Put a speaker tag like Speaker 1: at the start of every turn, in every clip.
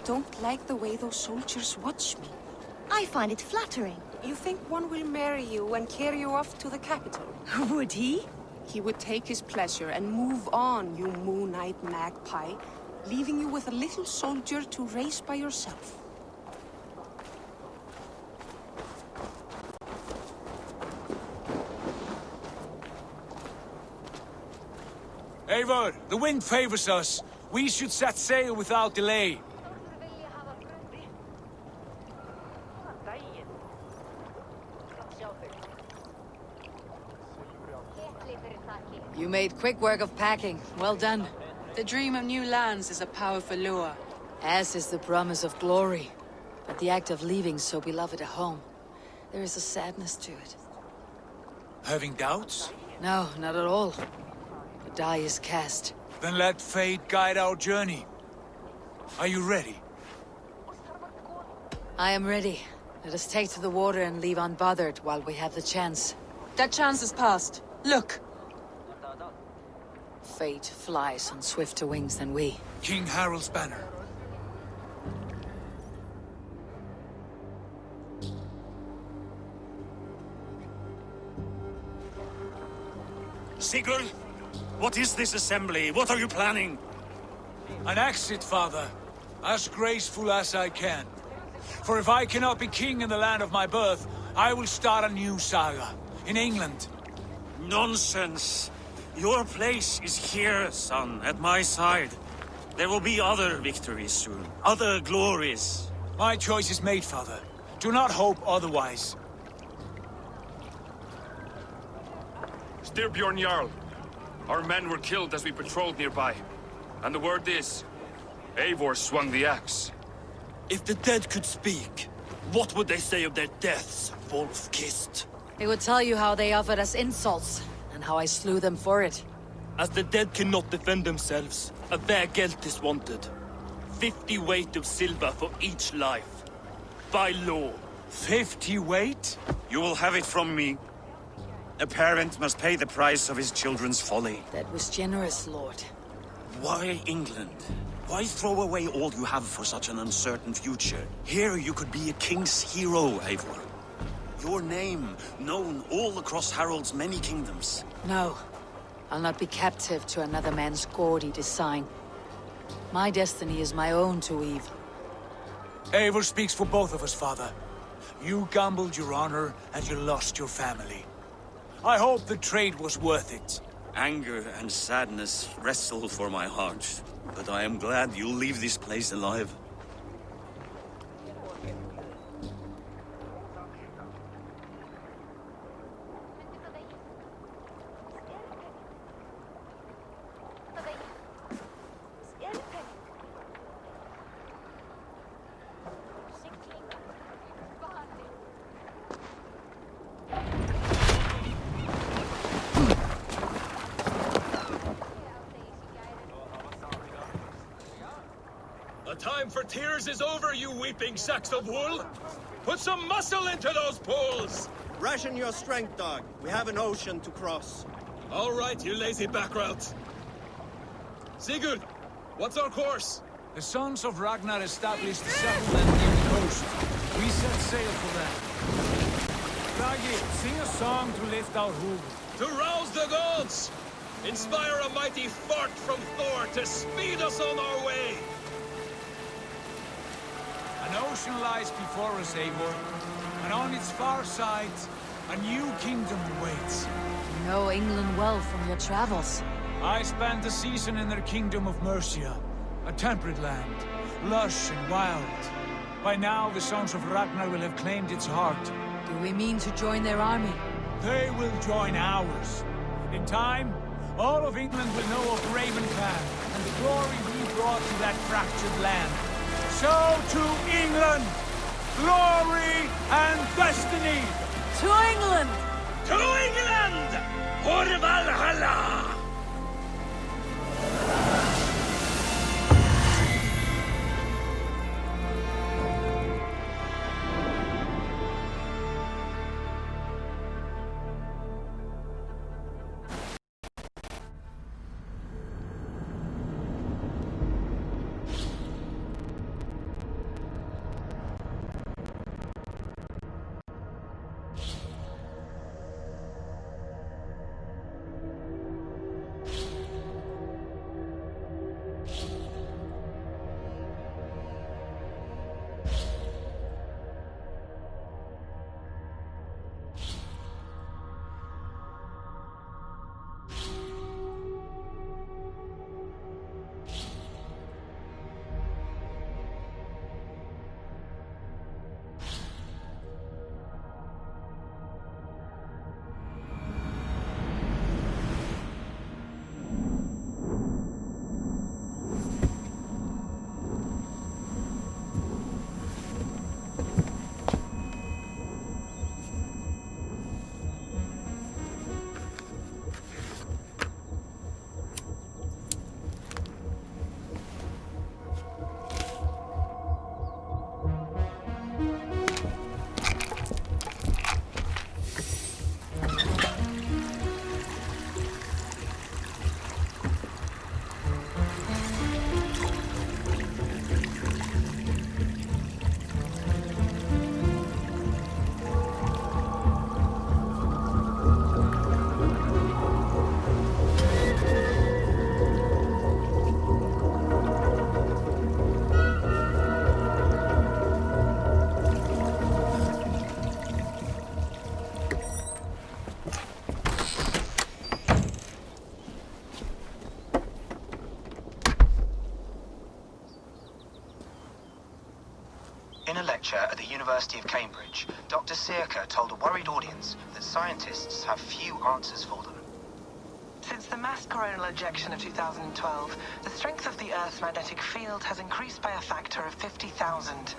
Speaker 1: don't like the way those soldiers watch me.
Speaker 2: I find it flattering.
Speaker 1: You think one will marry you and carry you off to the capital?
Speaker 2: Would he?
Speaker 1: He would take his pleasure and move on, you moon-eyed magpie, leaving you with a little soldier to raise by yourself.
Speaker 3: Eivor, the wind favors us. We should set sail without delay.
Speaker 4: You made quick work of packing. Well done.
Speaker 1: The dream of new lands is a powerful lure.
Speaker 4: As is the promise of glory. But the act of leaving so beloved a home, there is a sadness to it.
Speaker 3: Having doubts?
Speaker 4: No, not at all. The die is cast.
Speaker 3: Then let fate guide our journey. Are you ready?
Speaker 4: I am ready. Let us take to the water and leave unbothered while we have the chance.
Speaker 1: That chance is past. Look!
Speaker 4: Fate flies on swifter wings than we.
Speaker 3: King Harald's banner.
Speaker 5: Sigurd, what is this assembly? What are you planning?
Speaker 3: An exit, father. As graceful as I can. For if I cannot be king in the land of my birth, I will start a new saga. In England.
Speaker 5: Nonsense. Your place is here, son, at my side. There will be other victories soon. Other glories.
Speaker 3: My choice is made, father. Do not hope otherwise.
Speaker 6: Styrbjorn Jarl. Our men were killed as we patrolled nearby. And the word is, Eivor swung the axe.
Speaker 5: If the dead could speak, what would they say of their deaths, wolf-kissed?
Speaker 4: They would tell you how they offered us insults, and how I slew them for it.
Speaker 5: As the dead cannot defend themselves, a fair gelt is wanted. 50 weight of silver for each life. By law.
Speaker 3: 50 weight?
Speaker 5: You will have it from me. A parent must pay the price of his children's folly.
Speaker 4: That was generous, Lord.
Speaker 5: Why England? Why throw away all you have for such an uncertain future? Here you could be a king's hero, Eivor. Your name known all across Harald's many kingdoms.
Speaker 4: No. I'll not be captive to another man's gaudy design. My destiny is my own to weave.
Speaker 3: Eivor speaks for both of us, father. You gambled your honor, and you lost your family. I hope the trade was worth it.
Speaker 5: Anger and sadness wrestle for my heart, but I am glad you'll leave this place alive.
Speaker 6: The time for tears is over, you weeping sacks of wool! Put some muscle into those pulls!
Speaker 7: Ration your strength, dog. We have an ocean to cross.
Speaker 6: All right, you lazy backroutes. Sigurd, what's our course?
Speaker 3: The sons of Ragnar established a settlement near the coast. We set sail for them. Ragi, sing a song to lift our hoof.
Speaker 6: To rouse the gods! Inspire a mighty fart from Thor to speed us on our way!
Speaker 3: An ocean lies before us, Eivor, and on its far side, a new kingdom awaits.
Speaker 4: You know England well from your travels.
Speaker 3: I spent a season in their kingdom of Mercia, a temperate land, lush and wild. By now, the sons of Ragnar will have claimed its heart.
Speaker 4: Do we mean to join their army?
Speaker 3: They will join ours. In time, all of England will know of Raven Clan and the glory we brought to that fractured land. So to England, glory and destiny!
Speaker 4: To England!
Speaker 5: To England! For Valhalla!
Speaker 8: lecture at the University of Cambridge, Dr. Circa told a worried audience that scientists have few answers for them.
Speaker 9: Since the mass coronal ejection of 2012, the strength of the Earth's magnetic field has increased by a factor of 50,000.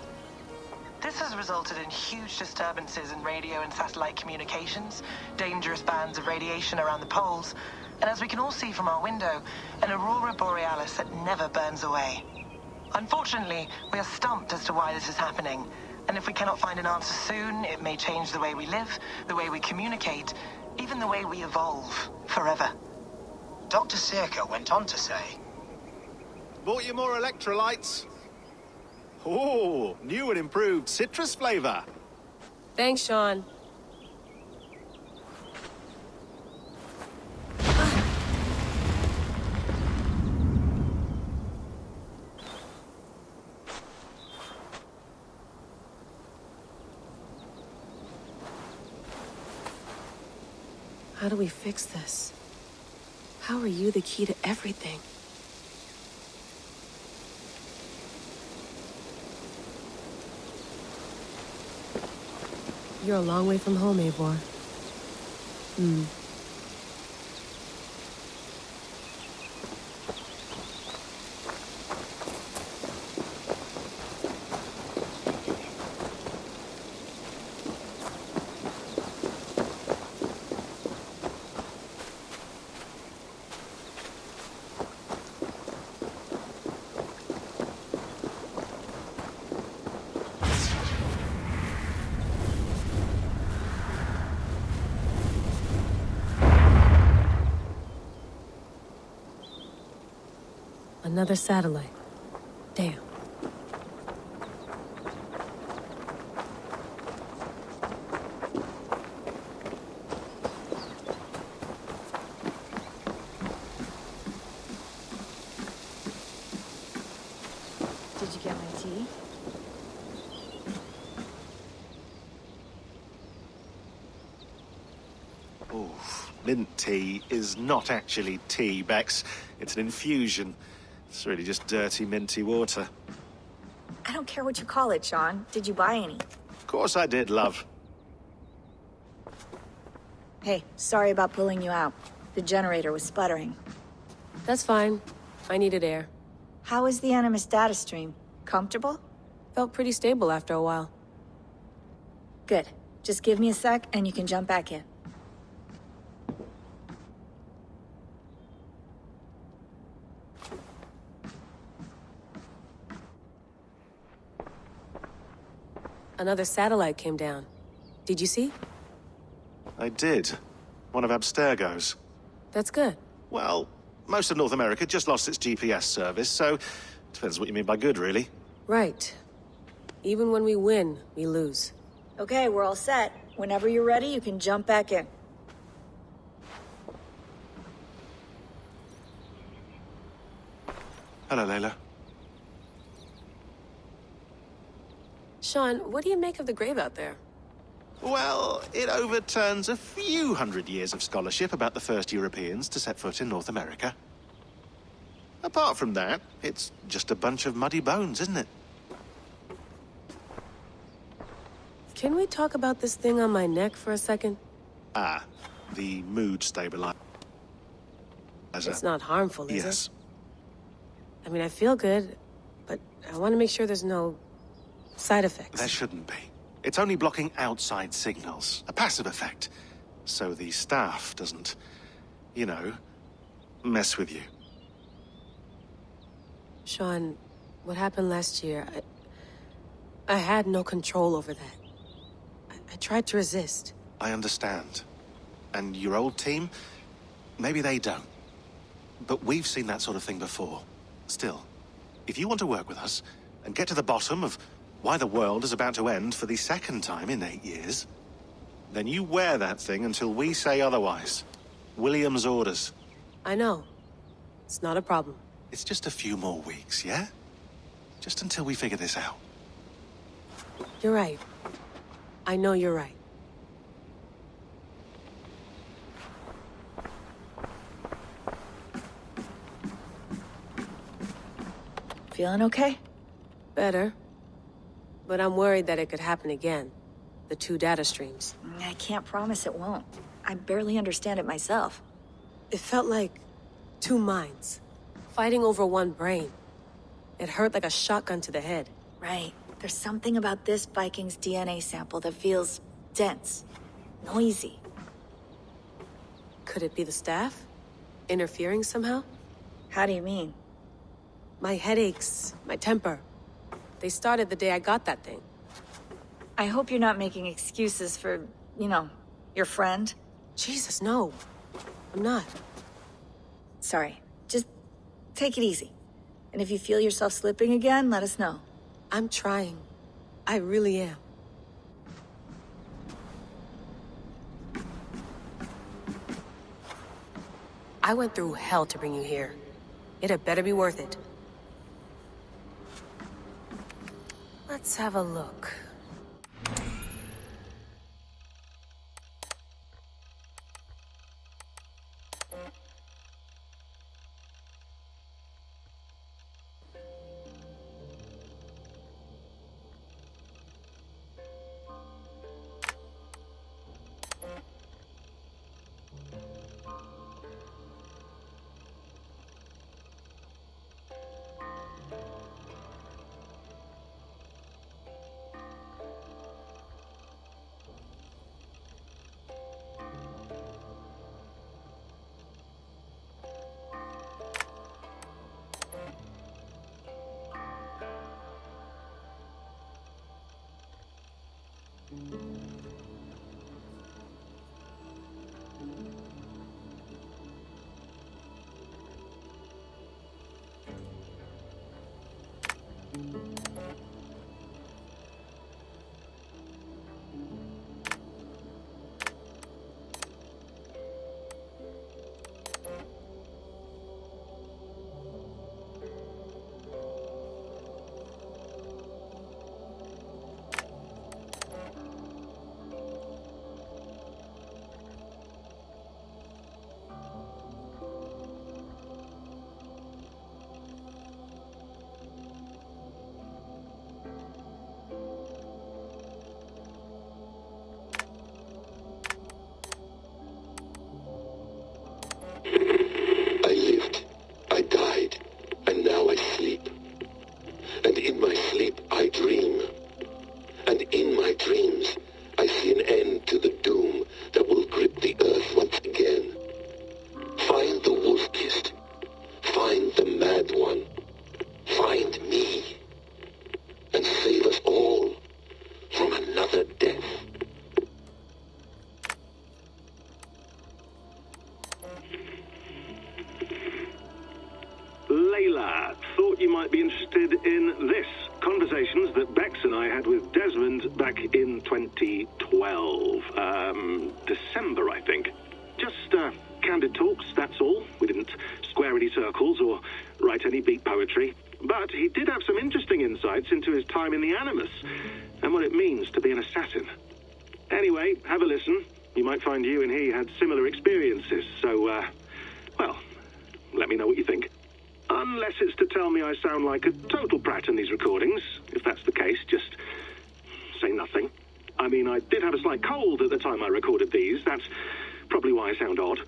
Speaker 9: This has resulted in huge disturbances in radio and satellite communications, dangerous bands of radiation around the poles, and as we can all see from our window, an aurora borealis that never burns away. Unfortunately, we are stumped as to why this is happening, and if we cannot find an answer soon, it may change the way we live, the way we communicate, even the way we evolve, forever.
Speaker 8: Dr. Circa went on to say,
Speaker 7: Bought you more electrolytes? Oh, new and improved citrus flavor.
Speaker 10: Thanks, Shaun. How do we fix this? How are you the key to everything? You're a long way from home, Eivor. Another satellite. Damn.
Speaker 2: Did you get my tea?
Speaker 11: Oof. Mint tea is not actually tea, Becs. It's an infusion. It's really just dirty, minty water.
Speaker 12: I don't care what you call it, Shaun. Did you buy any?
Speaker 11: Of course I did, love.
Speaker 12: Hey, sorry about pulling you out. The generator was sputtering.
Speaker 10: That's fine. I needed air.
Speaker 12: How is the Animus data stream? Comfortable?
Speaker 10: Felt pretty stable after a while.
Speaker 12: Good. Just give me a sec and you can jump back in.
Speaker 10: Another satellite came down. Did you see?
Speaker 11: I did. One of Abstergo's.
Speaker 10: That's good.
Speaker 11: Well, most of North America just lost its GPS service, so depends what you mean by good, really.
Speaker 10: Right. Even when we win, we lose.
Speaker 12: Okay, we're all set. Whenever you're ready, you can jump back in.
Speaker 11: Hello, Layla.
Speaker 10: Shaun, what do you make of the grave out there?
Speaker 11: Well, it overturns a few hundred years of scholarship about the first Europeans to set foot in North America. Apart from that, it's just a bunch of muddy bones, isn't it?
Speaker 10: Can we talk about this thing on my neck for a second?
Speaker 11: Ah, the mood stabilizer.
Speaker 10: It's not harmful, is it?
Speaker 11: Yes.
Speaker 10: I mean, I feel good, but I want to make sure there's no side effects.
Speaker 11: There shouldn't be. It's only blocking outside signals, a passive effect. So the staff doesn't, you know, mess with you.
Speaker 10: Shaun, what happened last year, I had no control over that. I tried to resist.
Speaker 11: I understand. And your old team, maybe they don't. But we've seen that sort of thing before. Still, if you want to work with us and get to the bottom of why the world is about to end for the second time in 8 years, then you wear that thing until we say otherwise. William's orders.
Speaker 10: I know. It's not a problem.
Speaker 11: It's just a few more weeks, yeah? Just until we figure this out.
Speaker 10: You're right. I know you're right.
Speaker 12: Feeling okay?
Speaker 10: Better. But I'm worried that it could happen again. The 2 data streams.
Speaker 12: I can't promise it won't. I barely understand it myself.
Speaker 10: It felt like 2 minds, fighting over 1 brain. It hurt like a shotgun to the head.
Speaker 12: Right. There's something about this Viking's DNA sample that feels dense, noisy.
Speaker 10: Could it be the staff? Interfering somehow?
Speaker 12: How do you mean?
Speaker 10: My headaches, my temper. They started the day I got that thing.
Speaker 12: I hope you're not making excuses for, you know, your friend.
Speaker 10: Jesus, no. I'm not.
Speaker 12: Sorry. Just take it easy. And if you feel yourself slipping again, let us know.
Speaker 10: I'm trying. I really am. I went through hell to bring you here. It had better be worth it. Let's have a look.
Speaker 13: Layla, thought you might be interested in this. Conversations that Becs and I had with Desmond back in 2012. December, I think. Just, candid talks, that's all. We didn't square any circles or write any beat poetry. But he did have some interesting insights into his time in the Animus and what it means to be an assassin. Anyway, have a listen. You might find you and he had similar experiences, so, well, let me know what you think. Unless it's to tell me I sound like a total brat in these recordings. If that's the case, just say nothing. I mean, I did have a slight cold at the time I recorded these. That's probably why I sound odd.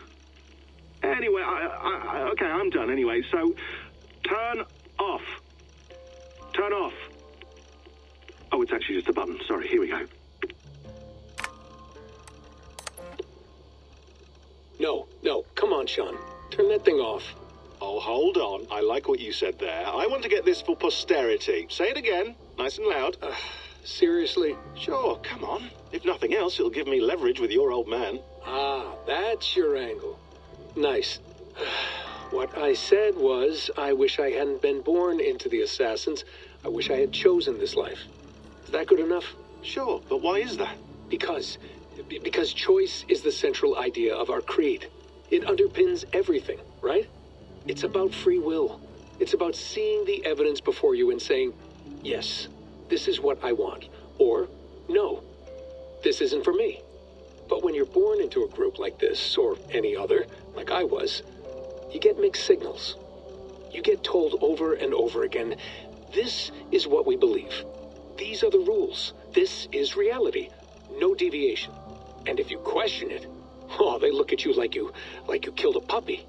Speaker 13: Anyway, okay, I'm done anyway, so turn off. Turn off. Oh, it's actually just a button. Sorry, here we go.
Speaker 14: No, come on, Shaun. Turn that thing off.
Speaker 11: Oh, hold on. I like what you said there. I want to get this for posterity. Say it again, nice and loud.
Speaker 14: Seriously?
Speaker 11: Sure, come on. If nothing else, it'll give me leverage with your old man.
Speaker 14: Ah, that's your angle. Nice. What I said was, I wish I hadn't been born into the Assassins. I wish I had chosen this life. Is that good enough?
Speaker 11: Sure, but why is that?
Speaker 14: Because choice is the central idea of our creed. It underpins everything, right? It's about free will. It's about seeing the evidence before you and saying, yes, this is what I want. Or, no, this isn't for me. But when you're born into a group like this, or any other, like I was, you get mixed signals. You get told over and over again, this is what we believe. These are the rules. This is reality. No deviation. And if you question it, oh, they look at you like you killed a puppy.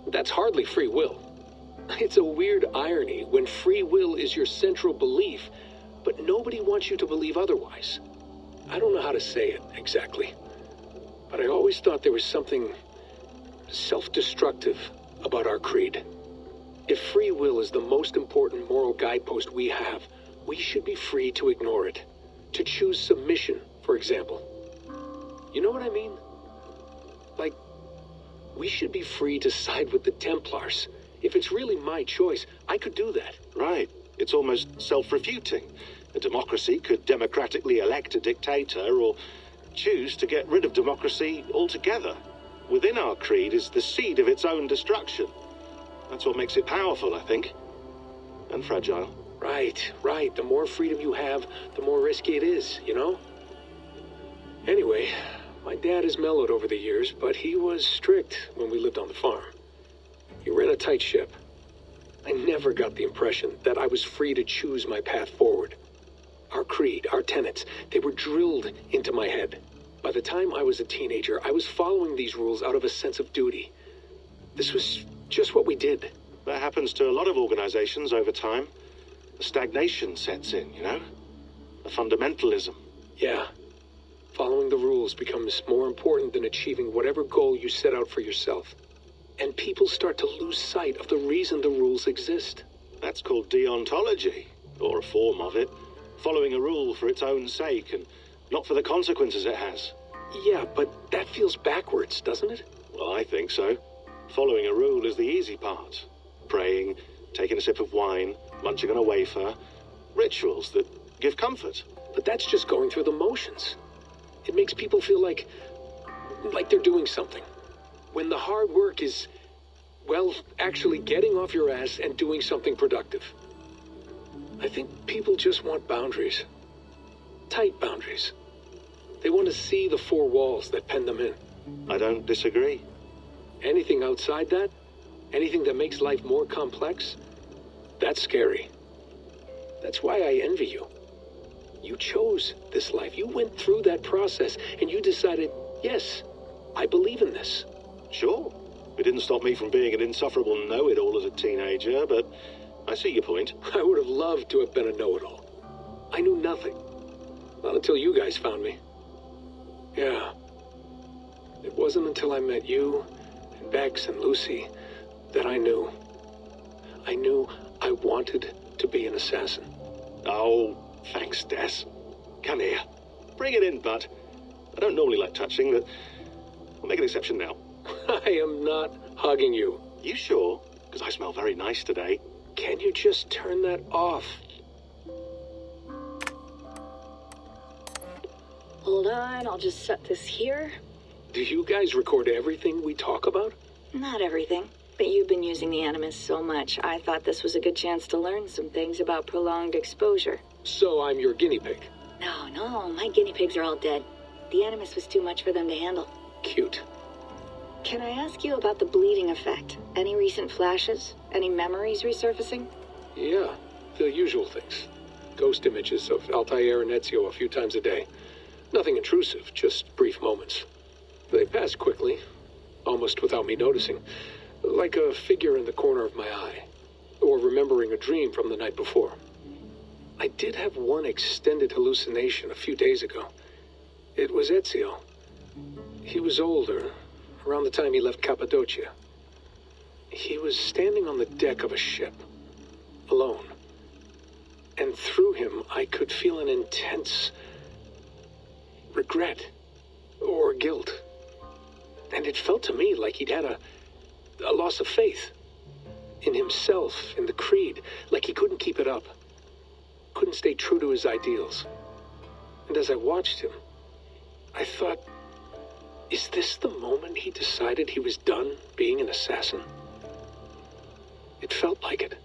Speaker 14: That's hardly free will. It's a weird irony when free will is your central belief, but nobody wants you to believe otherwise. I don't know how to say it exactly, but I always thought there was something self-destructive about our creed. If free will is the most important moral guidepost we have, we should be free to ignore it. To choose submission, for example. You know what I mean? Like, we should be free to side with the Templars. If it's really my choice, I could do that.
Speaker 11: Right. It's almost self-refuting. A democracy could democratically elect a dictator or choose to get rid of democracy altogether. Within our creed is the seed of its own destruction. That's what makes it powerful, I think. And fragile.
Speaker 14: Right. The more freedom you have, the more risky it is, you know? Anyway, my dad has mellowed over the years, but he was strict when we lived on the farm. He ran a tight ship. I never got the impression that I was free to choose my path forward. Our creed, our tenets, they were drilled into my head. By the time I was a teenager, I was following these rules out of a sense of duty. This was just what we did.
Speaker 11: That happens to a lot of organizations over time. A stagnation sets in, you know? A fundamentalism.
Speaker 14: Yeah. Following the rules becomes more important than achieving whatever goal you set out for yourself. And people start to lose sight of the reason the rules exist.
Speaker 11: That's called deontology, or a form of it. Following a rule for its own sake, and not for the consequences it has.
Speaker 14: Yeah, but that feels backwards, doesn't it?
Speaker 11: Well, I think so. Following a rule is the easy part. Praying, taking a sip of wine, munching on a wafer. Rituals that give comfort.
Speaker 14: But that's just going through the motions. It makes people feel like they're doing something. When the hard work is, well, actually getting off your ass and doing something productive. I think people just want boundaries. Tight boundaries. They want to see the four walls that pen them in.
Speaker 11: I don't disagree.
Speaker 14: Anything outside that, anything that makes life more complex, that's scary. That's why I envy you. You chose this life. You went through that process, and you decided, yes, I believe in this.
Speaker 11: Sure. It didn't stop me from being an insufferable know-it-all as a teenager, but I see your point.
Speaker 14: I would have loved to have been a know-it-all. I knew nothing. Not until you guys found me. Yeah. It wasn't until I met you, and Becs and Lucy, that I knew. I knew I wanted to be an assassin.
Speaker 11: Oh, thanks, Des. Come here. Bring it in, bud. I don't normally like touching, but I'll make an exception now.
Speaker 14: I am not hugging you.
Speaker 11: You sure? Because I smell very nice today.
Speaker 14: Can you just turn that off?
Speaker 12: Hold on, I'll just set this here.
Speaker 14: Do you guys record everything we talk about?
Speaker 12: Not everything, but you've been using the Animus so much, I thought this was a good chance to learn some things about prolonged exposure.
Speaker 14: So I'm your guinea pig?
Speaker 12: No, my guinea pigs are all dead. The Animus was too much for them to handle.
Speaker 14: Cute.
Speaker 12: Can I ask you about the bleeding effect? Any recent flashes? Any memories resurfacing?
Speaker 14: Yeah, the usual things. Ghost images of Altair and Ezio a few times a day. Nothing intrusive, just brief moments. They pass quickly, almost without me noticing. Like a figure in the corner of my eye. Or remembering a dream from the night before. I did have one extended hallucination a few days ago. It was Ezio. He was older, around the time he left Cappadocia. He was standing on the deck of a ship, alone. And through him, I could feel an intense regret or guilt. And it felt to me like he'd had a loss of faith in himself, in the creed, like he couldn't keep it up, couldn't stay true to his ideals. And as I watched him, I thought, is this the moment he decided he was done being an assassin? It felt like it.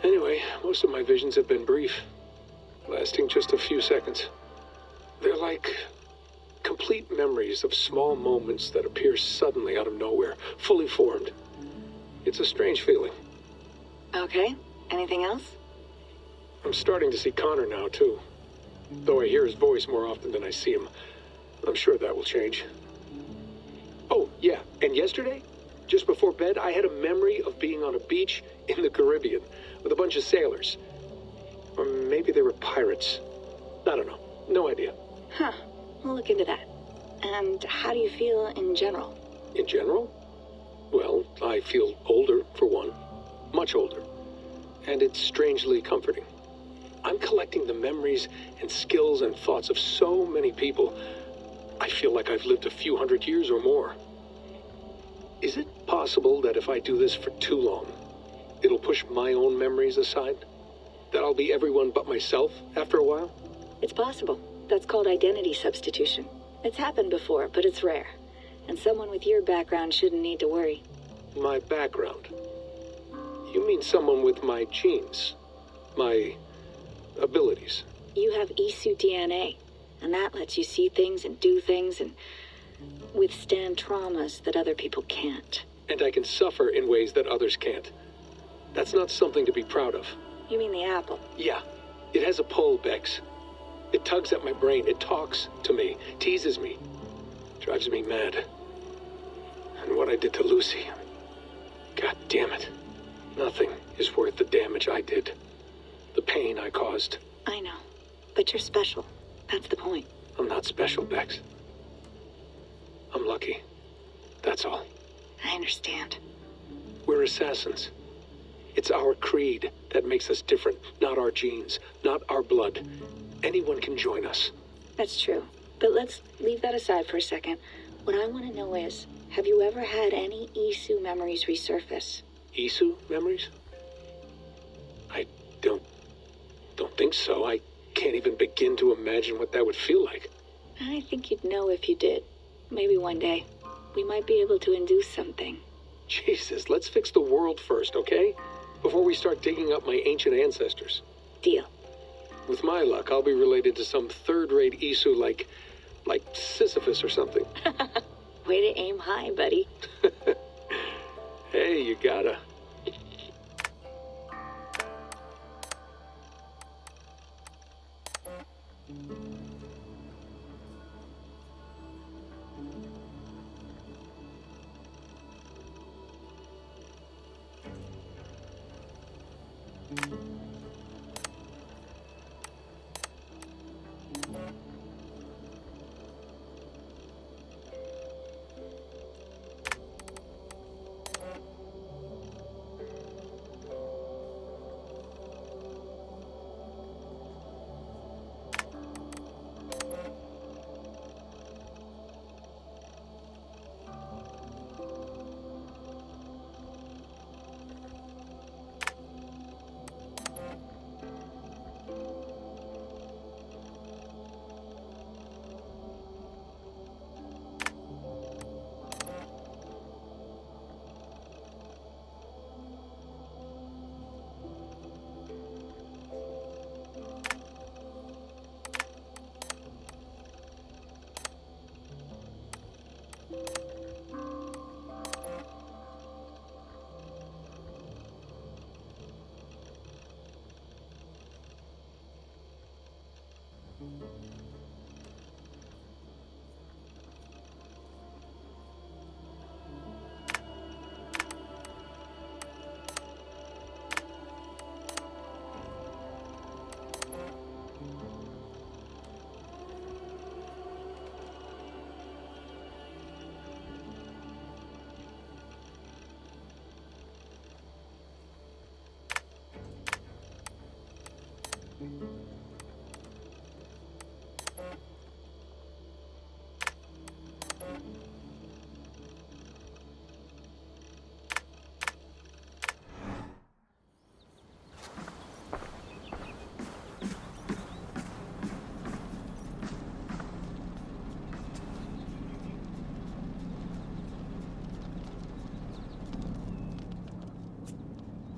Speaker 14: Anyway, most of my visions have been brief, lasting just a few seconds. They're like complete memories of small moments that appear suddenly out of nowhere, fully formed. It's a strange feeling.
Speaker 12: Okay, anything else?
Speaker 14: I'm starting to see Connor now, too. Though I hear his voice more often than I see him. I'm sure that will change. Oh, yeah, and yesterday, just before bed, I had a memory of being on a beach in the Caribbean with a bunch of sailors. Or maybe they were pirates. I don't know. No idea.
Speaker 15: Huh. We'll look into that. And how do you feel in general?
Speaker 14: In general? Well, I feel older, for one. Much older. And it's strangely comforting. I'm collecting the memories and skills and thoughts of so many people. I feel like I've lived a few hundred years or more. Is it possible that if I do this for too long, it'll push my own memories aside? That I'll be everyone but myself after a while?
Speaker 15: It's possible. That's called identity substitution. It's happened before, but it's rare. And someone with your background shouldn't need to worry.
Speaker 14: My background? You mean someone with my genes? My abilities?
Speaker 15: You have Isu DNA, and that lets you see things and do things and withstand traumas that other people can't.
Speaker 14: And I can suffer in ways that others can't. That's not something to be proud of.
Speaker 15: You mean the apple?
Speaker 14: Yeah. It has a pull, Becs. It tugs at my brain. It talks to me. Teases me. Drives me mad. And what I did to Lucy... God damn it. Nothing is worth the damage I did. The pain I caused.
Speaker 15: I know. But you're special. That's the point.
Speaker 14: I'm not special, Becs. I'm lucky. That's all.
Speaker 15: I understand.
Speaker 14: We're assassins. It's our creed that makes us different, not our genes, not our blood. Anyone can join us.
Speaker 15: That's true. But let's leave that aside for a second. What I want to know is, have you ever had any Isu memories resurface?
Speaker 14: Isu memories? I don't think so. I can't even begin to imagine what that would feel like.
Speaker 15: I think you'd know if you did. Maybe one day. We might be able to induce something.
Speaker 14: Jesus, let's fix the world first, okay? Before we start digging up my ancient ancestors.
Speaker 15: Deal.
Speaker 14: With my luck, I'll be related to some third-rate Isu like Sisyphus or something.
Speaker 15: Way to aim high, buddy.
Speaker 14: Hey, you gotta.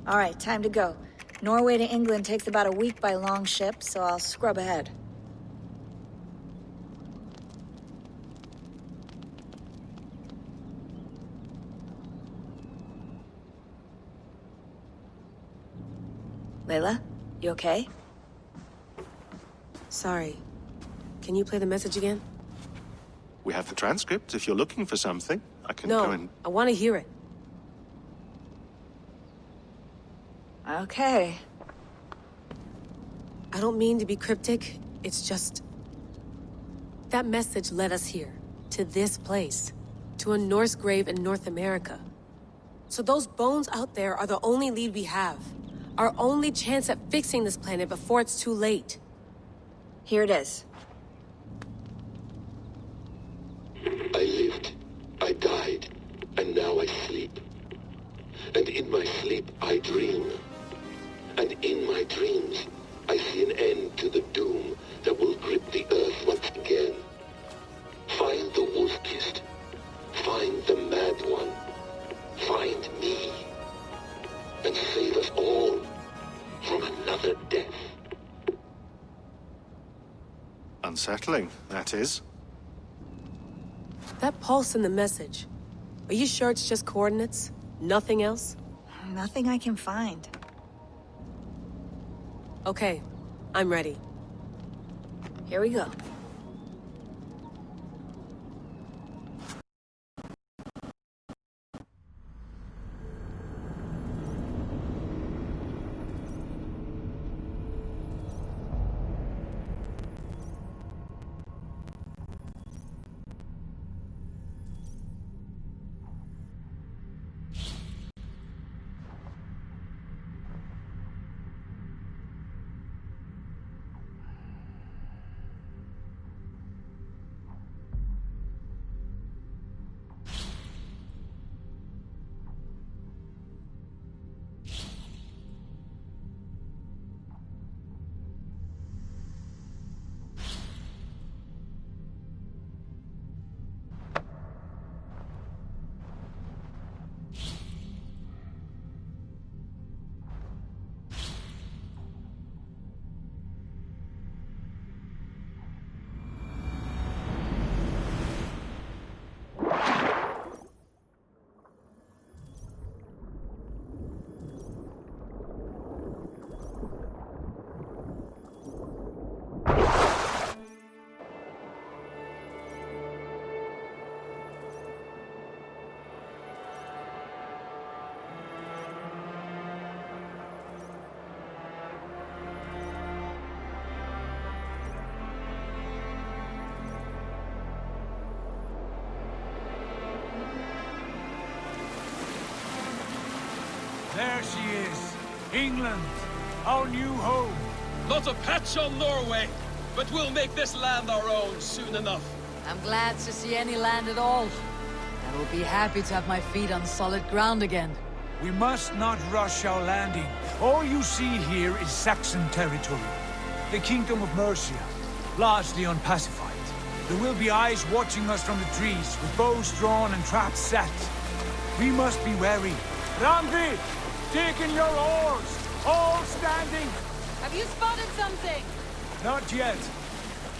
Speaker 12: All right, time to go. Norway to England takes about a week by long ship, so I'll scrub ahead. Layla, you okay?
Speaker 10: Sorry. Can you play the message again?
Speaker 11: We have the transcript. If you're looking for something, I can
Speaker 10: No,
Speaker 11: go and...
Speaker 10: I want to hear it.
Speaker 12: Okay.
Speaker 10: I don't mean to be cryptic. It's just... That message led us here. To this place. To a Norse grave in North America. So those bones out there are the only lead we have. Our only chance at fixing this planet before it's too late.
Speaker 12: Here it is.
Speaker 16: I lived, I died, and now I sleep. And in my sleep I dream. And in my dreams, I see an end to the doom that will grip the earth once again. Find the wolf-kissed. Find the mad one. Find me. And save us all from another death.
Speaker 11: Unsettling, that is.
Speaker 10: That pulse in the message. Are you sure it's just coordinates? Nothing else?
Speaker 12: Nothing I can find.
Speaker 10: Okay, I'm ready.
Speaker 12: Here we go.
Speaker 3: There she is. England, our new home.
Speaker 6: Not a patch on Norway, but we'll make this land our own soon enough.
Speaker 4: I'm glad to see any land at all. I will be happy to have my feet on solid ground again.
Speaker 3: We must not rush our landing. All you see here is Saxon territory. The Kingdom of Mercia, largely unpacified. There will be eyes watching us from the trees, with bows drawn and traps set. We must be wary. Randvi, take in your oars! All standing!
Speaker 2: Have you spotted something?
Speaker 3: Not yet.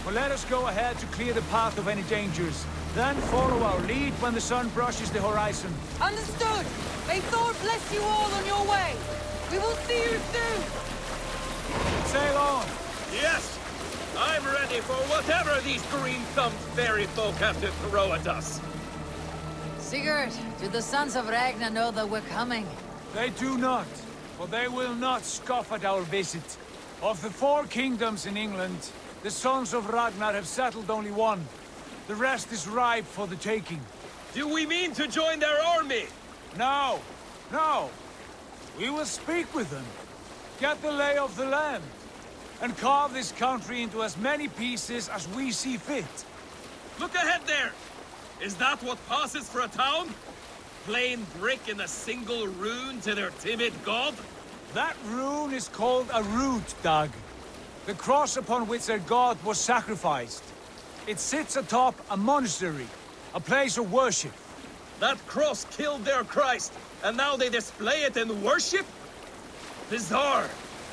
Speaker 3: But let us go ahead to clear the path of any dangers. Then follow our lead when the sun brushes the horizon.
Speaker 2: Understood! May Thor bless you all on your way! We will see you soon!
Speaker 3: Sail on!
Speaker 6: Yes! I'm ready for whatever these green-thumbed fairy folk have to throw at us.
Speaker 4: Sigurd, do the sons of Ragnar know that we're coming?
Speaker 3: They do not, for they will not scoff at our visit. Of the 4 kingdoms in England, the sons of Ragnar have settled only one. The rest is ripe for the taking.
Speaker 6: Do we mean to join their army?
Speaker 3: No, no. We will speak with them, get the lay of the land, and carve this country into as many pieces as we see fit.
Speaker 6: Look ahead there! Is that what passes for a town? Plain brick in a single rune to their timid god?
Speaker 3: That rune is called a root, Dag. The cross upon which their god was sacrificed. It sits atop a monastery, a place of worship.
Speaker 6: That cross killed their Christ, and now they display it in worship? Bizarre.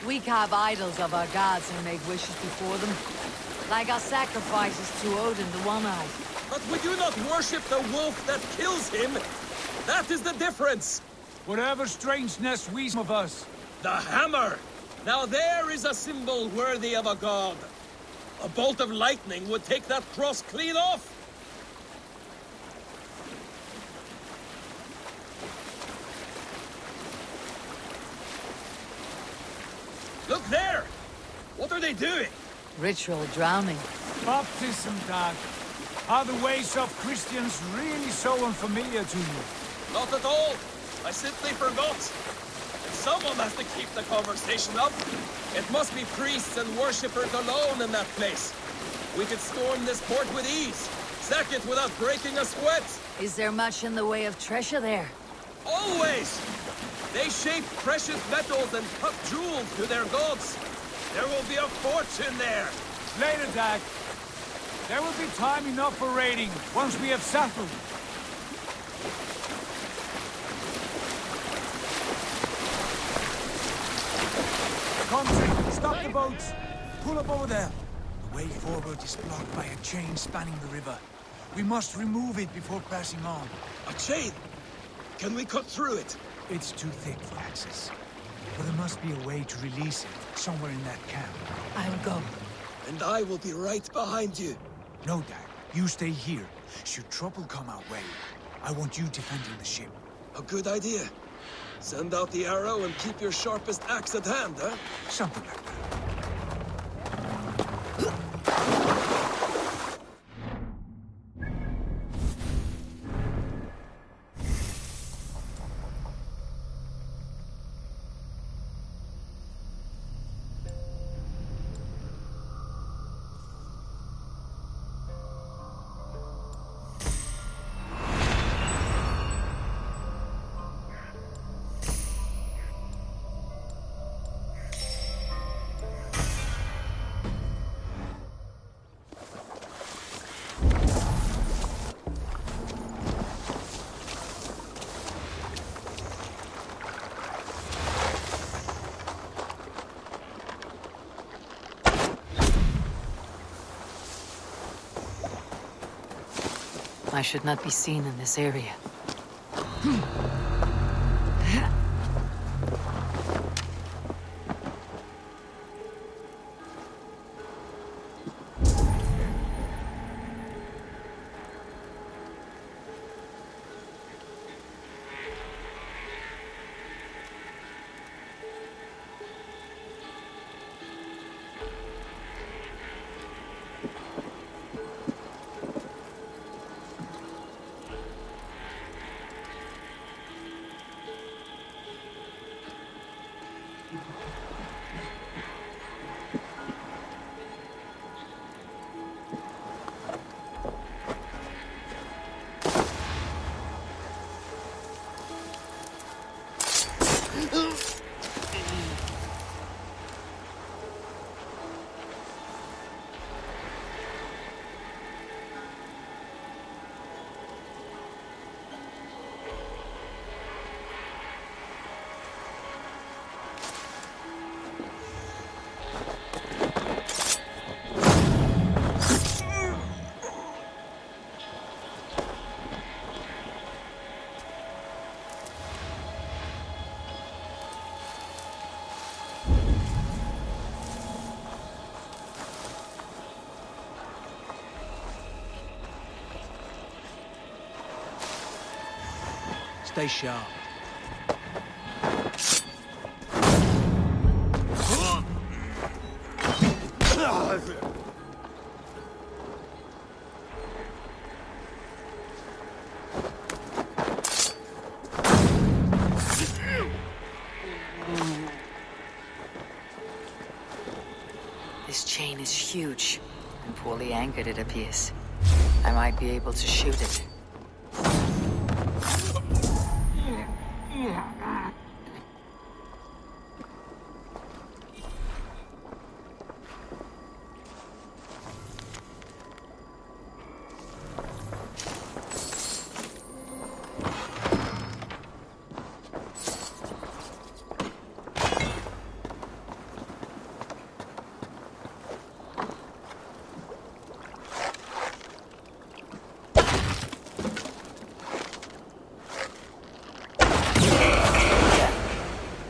Speaker 4: We carve idols of our gods and make wishes before them. Like our sacrifices to Odin, the One-Eyed.
Speaker 6: But we do not worship the wolf that kills him. That is the difference.
Speaker 3: Whatever strangeness we of us.
Speaker 6: The hammer! Now there is a symbol worthy of a god. A bolt of lightning would take that cross clean off! Look there! What are they doing?
Speaker 4: Ritual drowning.
Speaker 3: Baptism, Dad. Are the ways of Christians really so unfamiliar to you?
Speaker 6: Not at all. I simply forgot. Someone has to keep the conversation up. It must be priests and worshippers alone in that place. We could storm this port with ease. Sack it without breaking a sweat.
Speaker 4: Is there much in the way of treasure there?
Speaker 6: Always! They shape precious metals and cut jewels to their gods. There will be a fortune there.
Speaker 3: Later, Dad. There will be time enough for raiding once we have settled. Country, stop the boats. Pull up over there. The way forward is blocked by a chain spanning the river. We must remove it before passing on.
Speaker 6: A chain? Can we cut through it?
Speaker 3: It's too thick for access. But there must be a way to release it, somewhere in that camp.
Speaker 4: I'll go.
Speaker 6: And I will be right behind you.
Speaker 3: No, Dad. You stay here. Should trouble come our way, I want you defending the ship.
Speaker 6: A good idea. Send out the arrow and keep your sharpest axe at hand, huh?
Speaker 3: Something like that.
Speaker 4: I should not be seen in this area.
Speaker 3: Stay sharp.
Speaker 4: This chain is huge, and poorly anchored it appears. I might be able to shoot it.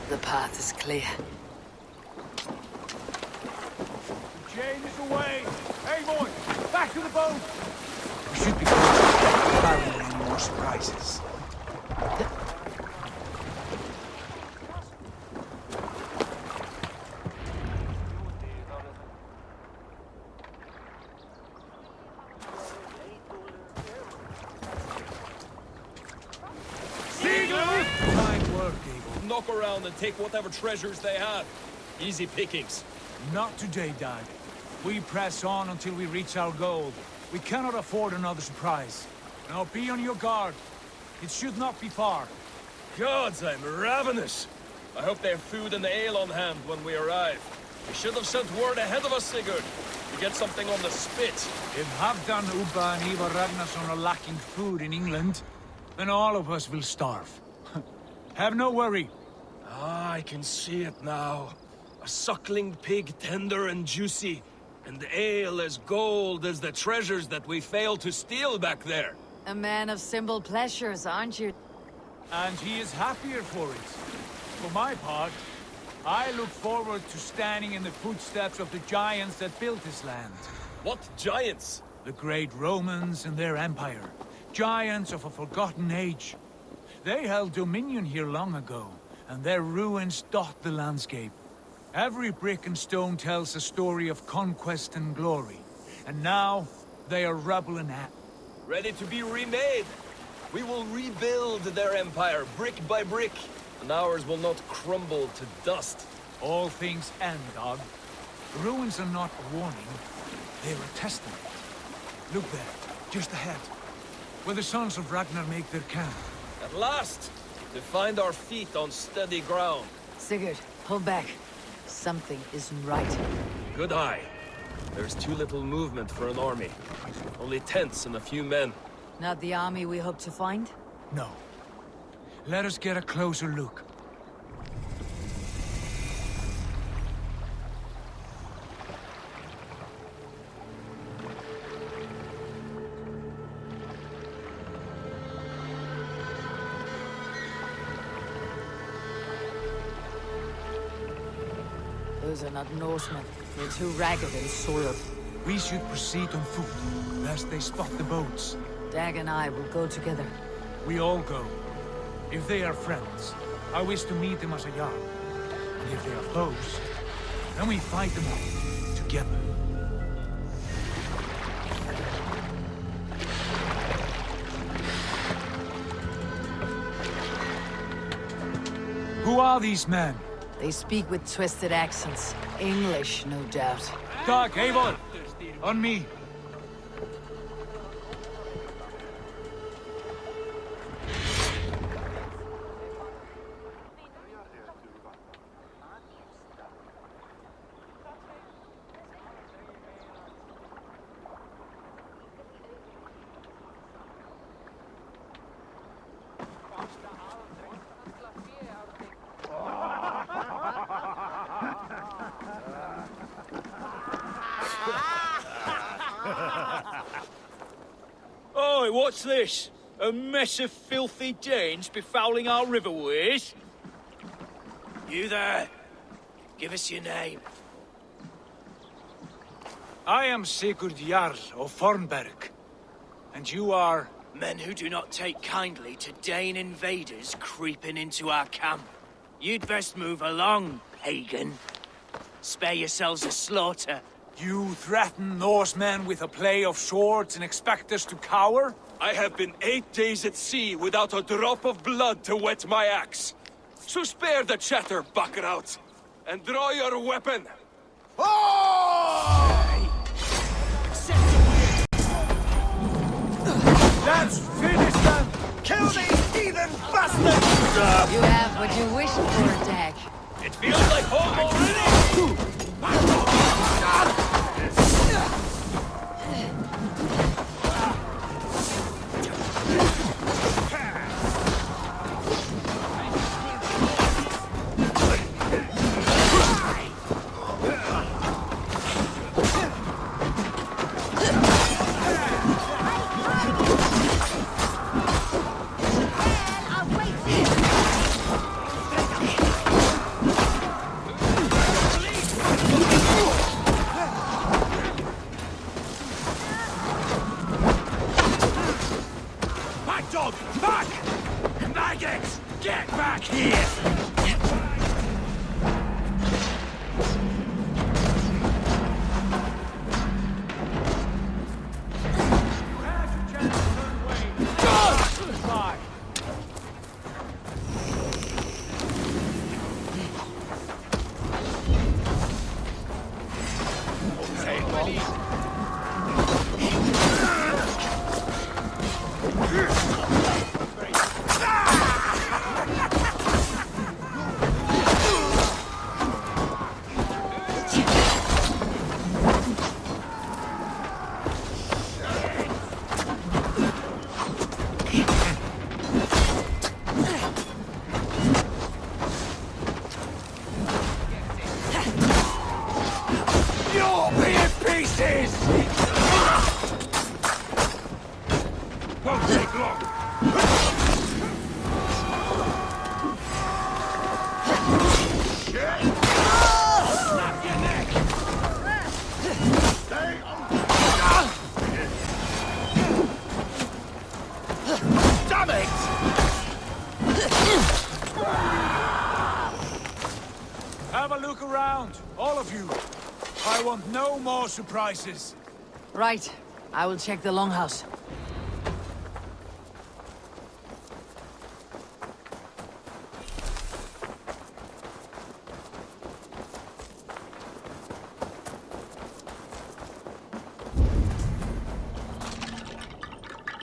Speaker 4: The path is clear.
Speaker 3: The chain is away. Hey, boy, back to the boat. We should be carrying any more surprises.
Speaker 6: Knock around and take whatever treasures they have. Easy pickings.
Speaker 3: Not today, Dad. We press on until we reach our goal. We cannot afford another surprise. Now be on your guard. It should not be far.
Speaker 6: Gods, I'm ravenous. I hope they have food and ale on hand when we arrive. We should have sent word ahead of us, Sigurd. To get something on the spit.
Speaker 3: If Halfdan, Ubba and Ivar Ragnarsson are lacking food in England, then all of us will starve. Have no worry.
Speaker 6: Ah, I can see it now. A suckling pig, tender and juicy. And ale as gold as the treasures that we failed to steal back there.
Speaker 4: A man of simple pleasures, aren't you?
Speaker 3: And he is happier for it. For my part, I look forward to standing in the footsteps of the giants that built this land.
Speaker 6: What giants?
Speaker 3: The great Romans and their empire. Giants of a forgotten age. They held dominion here long ago, and their ruins dot the landscape. Every brick and stone tells a story of conquest and glory. And now, they are rubble and ash.
Speaker 6: Ready to be remade. We will rebuild their empire, brick by brick. And ours will not crumble to dust.
Speaker 3: All things end, dog. The ruins are not a warning. They're a testament. Look there, just ahead. Where the sons of Ragnar make their camp.
Speaker 6: At last! To find our feet on steady ground.
Speaker 4: Sigurd, hold back. Something isn't right.
Speaker 6: Good eye. There's too little movement for an army. Only tents and a few men.
Speaker 4: Not the army we hope to find?
Speaker 3: No. Let us get a closer look.
Speaker 4: Those are not Norsemen. They're too ragged and soiled.
Speaker 3: We should proceed on foot, lest they spot the boats.
Speaker 4: Dag and I will go together.
Speaker 3: We all go. If they are friends, I wish to meet them as a Jarl. And if they are foes, then we fight them all, together. Who are these men?
Speaker 4: They speak with twisted accents. English, no doubt.
Speaker 3: Dag, Eivor! On me!
Speaker 17: Oi, what's this? A mess of filthy Danes befouling our riverways?
Speaker 18: You there? Give us your name.
Speaker 3: I am Sigurd Jarl of Fornberg. And you are?
Speaker 18: Men who do not take kindly to Dane invaders creeping into our camp. You'd best move along, pagan. Spare yourselves a slaughter.
Speaker 3: You threaten Norsemen with a play of swords and expect us to cower?
Speaker 6: I have been 8 days at sea without a drop of blood to wet my axe. So spare the chatter, Baccarat, and draw your weapon.
Speaker 3: Let's finish them!
Speaker 18: Kill these heathen bastards!
Speaker 4: You have what you wished for, Dag.
Speaker 6: It feels like home already!
Speaker 3: Get back here! Have a look around, all of you. I want no more surprises.
Speaker 4: Right. I will check the longhouse.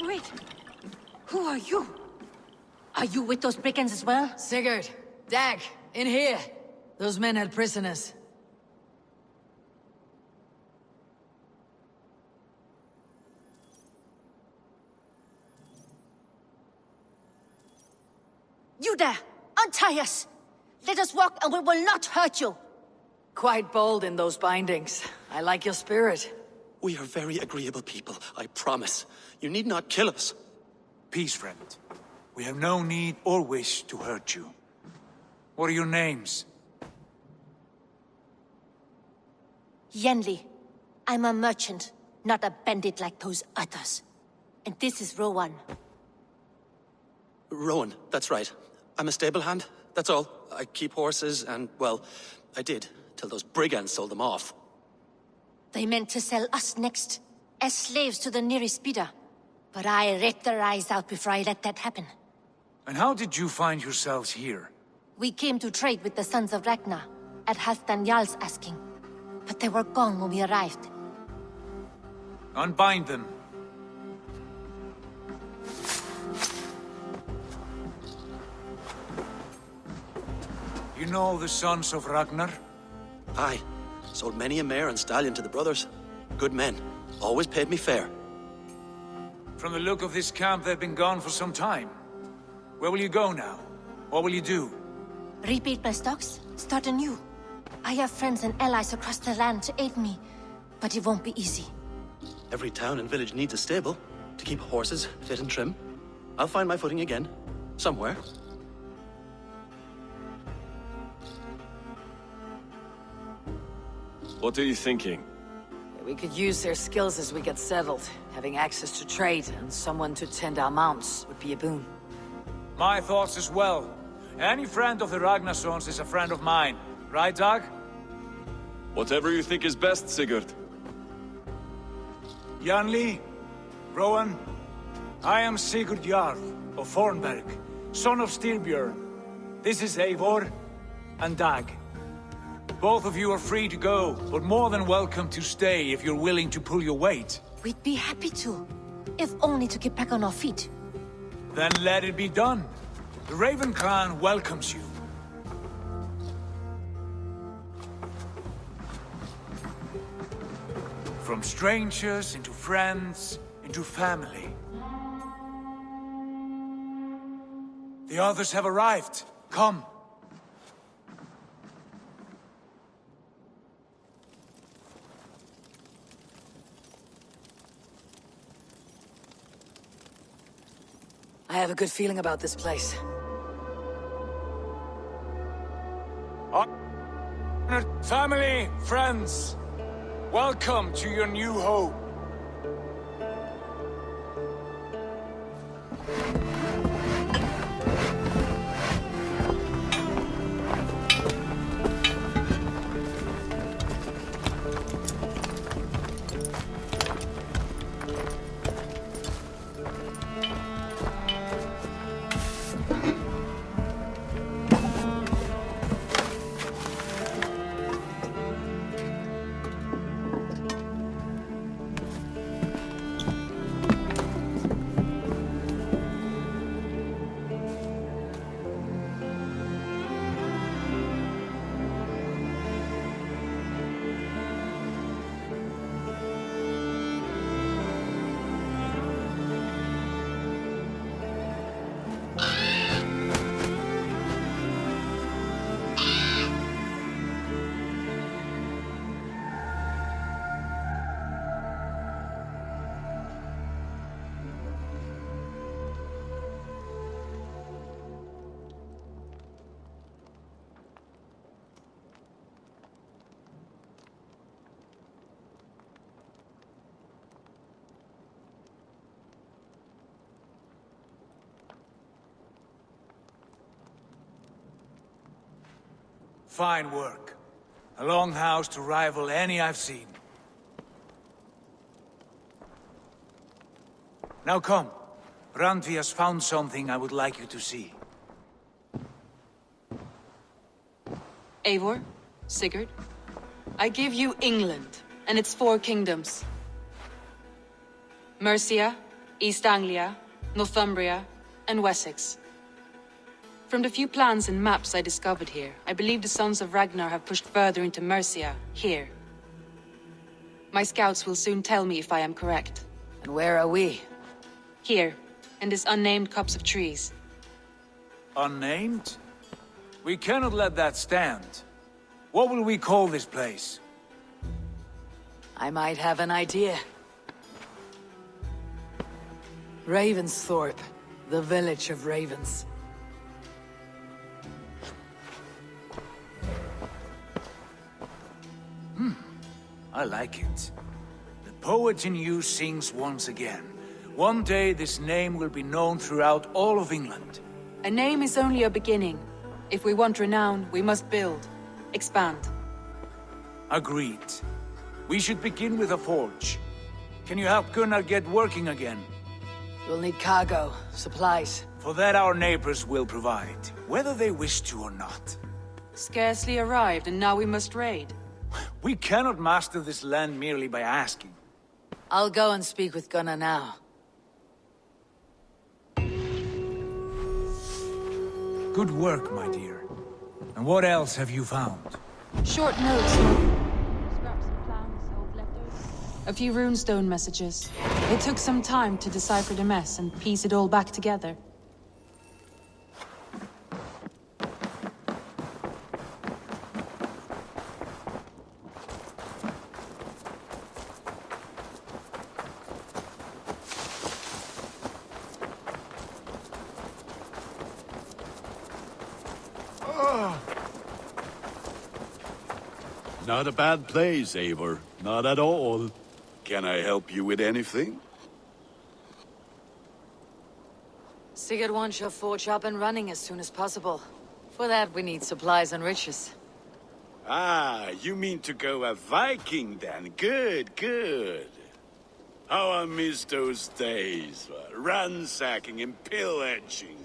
Speaker 19: Wait. Who are you? Are you with those brigands as well?
Speaker 4: Sigurd, Dag, in here. Those men had prisoners.
Speaker 19: You there! Untie us! Let us walk and we will not hurt you!
Speaker 4: Quite bold in those bindings. I like your spirit.
Speaker 5: We are very agreeable people, I promise. You need not kill us.
Speaker 3: Peace, friend. We have no need or wish to hurt you. What are your names?
Speaker 19: Yenli. I'm a merchant, not a bandit like those others. And this is Rowan.
Speaker 5: Rowan, that's right. I'm a stable hand, that's all. I keep horses and, well, I did, till those brigands sold them off.
Speaker 19: They meant to sell us next, as slaves to the nearest bidder. But I ripped their eyes out before I let that happen.
Speaker 3: And how did you find yourselves here?
Speaker 19: We came to trade with the Sons of Ragnar, at Halfdan Jarl's asking. But they were gone when we arrived.
Speaker 3: Unbind them. You know the Sons of Ragnar?
Speaker 5: Aye. Sold many a mare and stallion to the brothers. Good men. Always paid me fair.
Speaker 3: From the look of this camp, they've been gone for some time. Where will you go now? What will you do?
Speaker 19: Rebuild my stocks, start anew. I have friends and allies across the land to aid me, but it won't be easy.
Speaker 5: Every town and village needs a stable to keep horses fit and trim. I'll find my footing again. Somewhere.
Speaker 6: What are you thinking?
Speaker 4: We could use their skills as we get settled. Having access to trade and someone to tend our mounts would be a boon.
Speaker 3: My thoughts as well. Any friend of the Ragnarsons is a friend of mine. Right, Dag?
Speaker 6: Whatever you think is best, Sigurd.
Speaker 3: Janli, Rowan, I am Sigurd Jarl of Fornberg, son of Styrbjörn. This is Eivor and Dag. Both of you are free to go, but more than welcome to stay if you're willing to pull your weight.
Speaker 19: We'd be happy to, if only to get back on our feet.
Speaker 3: Then let it be done. The Raven clan welcomes you. From strangers into friends, into family. The others have arrived. Come.
Speaker 4: I have a good feeling about this place.
Speaker 3: Family, friends, welcome to your new home. Fine work. A longhouse to rival any I've seen. Now come. Randvi has found something I would like you to see.
Speaker 4: Eivor, Sigurd, I give you England and its 4 kingdoms. Mercia, East Anglia, Northumbria, and Wessex. From the few plans and maps I discovered here, I believe the Sons of Ragnar have pushed further into Mercia, here. My scouts will soon tell me if I am correct. And where are we? Here, in this unnamed copse of trees.
Speaker 3: Unnamed? We cannot let that stand. What will we call this place?
Speaker 4: I might have an idea. Ravensthorpe, the village of ravens.
Speaker 3: I like it. The poet in you sings once again. One day this name will be known throughout all of England.
Speaker 4: A name is only a beginning. If we want renown, we must build. Expand.
Speaker 3: Agreed. We should begin with a forge. Can you help Gunnar get working again?
Speaker 4: We'll need cargo, supplies.
Speaker 3: For that our neighbors will provide, whether they wish to or not.
Speaker 4: Scarcely arrived, and now we must raid.
Speaker 3: We cannot master this land merely by asking.
Speaker 4: I'll go and speak with Gunnar now.
Speaker 3: Good work, my dear. And what else have you found?
Speaker 4: Short notes. Scraps of plans, old letters. A few runestone messages. It took some time to decipher the mess and piece it all back together.
Speaker 20: Not a bad place, Eivor. Not at all. Can I help you with anything?
Speaker 4: Sigurd wants your forge up and running as soon as possible. For that, we need supplies and riches.
Speaker 20: Ah, you mean to go a Viking then? Good, good. How I miss those days. Ransacking and pillaging.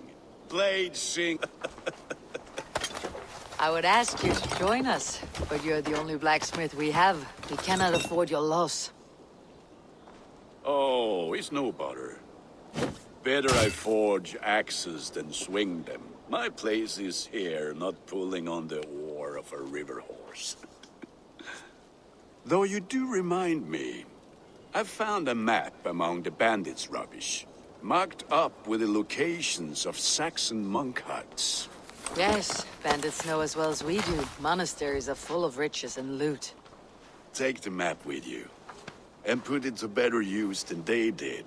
Speaker 20: Blade sing...
Speaker 4: I would ask you to join us, but you're the only blacksmith we have. We cannot afford your loss.
Speaker 20: Oh, it's no bother. Better I forge axes than swing them. My place is here, not pulling on the oar of a river horse. Though you do remind me, I found a map among the bandits' rubbish, marked up with the locations of Saxon monk huts.
Speaker 4: Yes, bandits know as well as we do. Monasteries are full of riches and loot.
Speaker 20: Take the map with you, and put it to better use than they did.